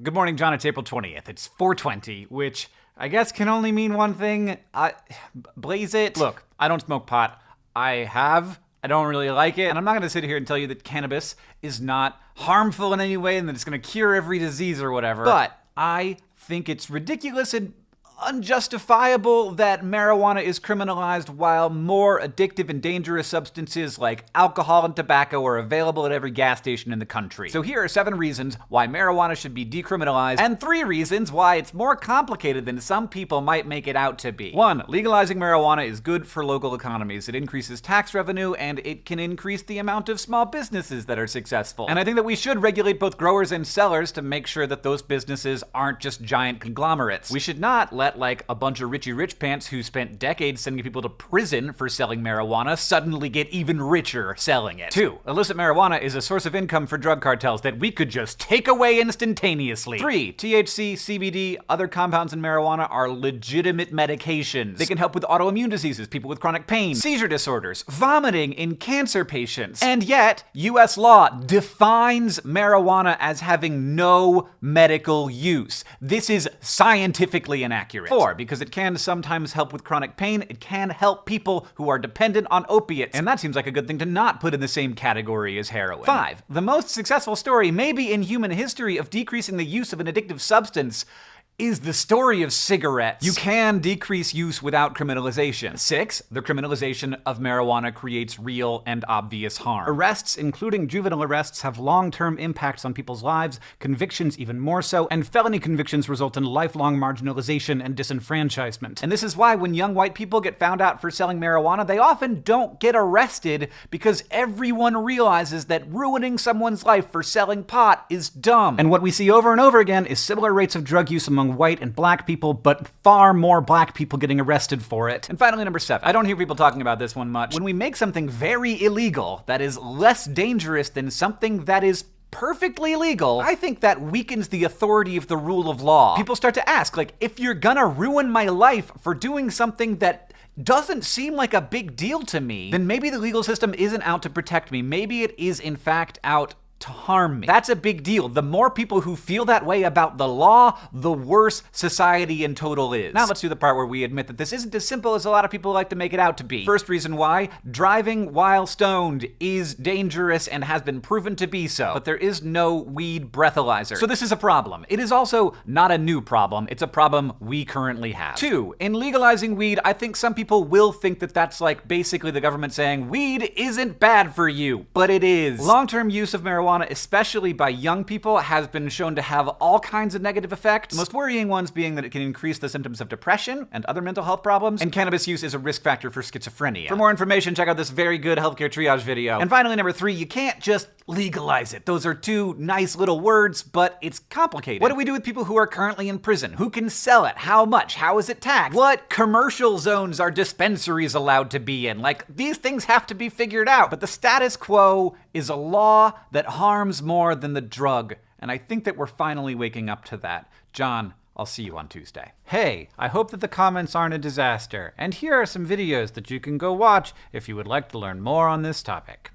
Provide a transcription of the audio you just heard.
Good morning, John. It's April 20th. It's 420, which I guess can only mean one thing. Blaze it. Look, I don't smoke pot. I don't really like it. And I'm not going to sit here and tell you that cannabis is not harmful in any way and that it's going to cure every disease or whatever. But I think it's ridiculous and unjustifiable that marijuana is criminalized while more addictive and dangerous substances like alcohol and tobacco are available at every gas station in the country. So here are 7 reasons why marijuana should be decriminalized and 3 reasons why it's more complicated than some people might make it out to be. 1. Legalizing marijuana is good for local economies. It increases tax revenue and it can increase the amount of small businesses that are successful. And I think that we should regulate both growers and sellers to make sure that those businesses aren't just giant conglomerates. We should not let like a bunch of richy rich pants who spent decades sending people to prison for selling marijuana suddenly get even richer selling it. 2. Illicit marijuana is a source of income for drug cartels that we could just take away instantaneously. 3. THC, CBD, other compounds in marijuana are legitimate medications. They can help with autoimmune diseases, people with chronic pain, seizure disorders, vomiting in cancer patients. And yet, US law defines marijuana as having no medical use. This is scientifically inaccurate. 4. Because it can sometimes help with chronic pain, it can help people who are dependent on opiates. And that seems like a good thing to not put in the same category as heroin. 5. The most successful story maybe in human history of decreasing the use of an addictive substance is the story of cigarettes. You can decrease use without criminalization. 6. The criminalization of marijuana creates real and obvious harm. Arrests, including juvenile arrests, have long-term impacts on people's lives, convictions even more so, and felony convictions result in lifelong marginalization and disenfranchisement. And this is why when young white people get found out for selling marijuana, they often don't get arrested because everyone realizes that ruining someone's life for selling pot is dumb. And what we see over and over again is similar rates of drug use among white and black people, but far more black people getting arrested for it. And finally, number 7. I don't hear people talking about this one much. When we make something very illegal that is less dangerous than something that is perfectly legal, I think that weakens the authority of the rule of law. People start to ask, like, if you're gonna ruin my life for doing something that doesn't seem like a big deal to me, then maybe the legal system isn't out to protect me. Maybe it is, in fact, out to harm me. That's a big deal. The more people who feel that way about the law, the worse society in total is. Now let's do the part where we admit that this isn't as simple as a lot of people like to make it out to be. First reason why: driving while stoned is dangerous and has been proven to be so, but there is no weed breathalyzer. So this is a problem. It is also not a new problem. It's a problem we currently have. 2. In legalizing weed, I think some people will think that that's like basically the government saying, weed isn't bad for you, but it is. Long-term use of marijuana, especially by young people, has been shown to have all kinds of negative effects. The most worrying ones being that it can increase the symptoms of depression and other mental health problems, and cannabis use is a risk factor for schizophrenia. For more information, check out this very good healthcare triage video. And finally, number 3, you can't just legalize it. Those are 2 nice little words, but it's complicated. What do we do with people who are currently in prison? Who can sell it? How much? How is it taxed? What commercial zones are dispensaries allowed to be in? Like, these things have to be figured out. But the status quo is a law that harms more than the drug. And I think that we're finally waking up to that. John, I'll see you on Tuesday. Hey, I hope that the comments aren't a disaster. And here are some videos that you can go watch if you would like to learn more on this topic.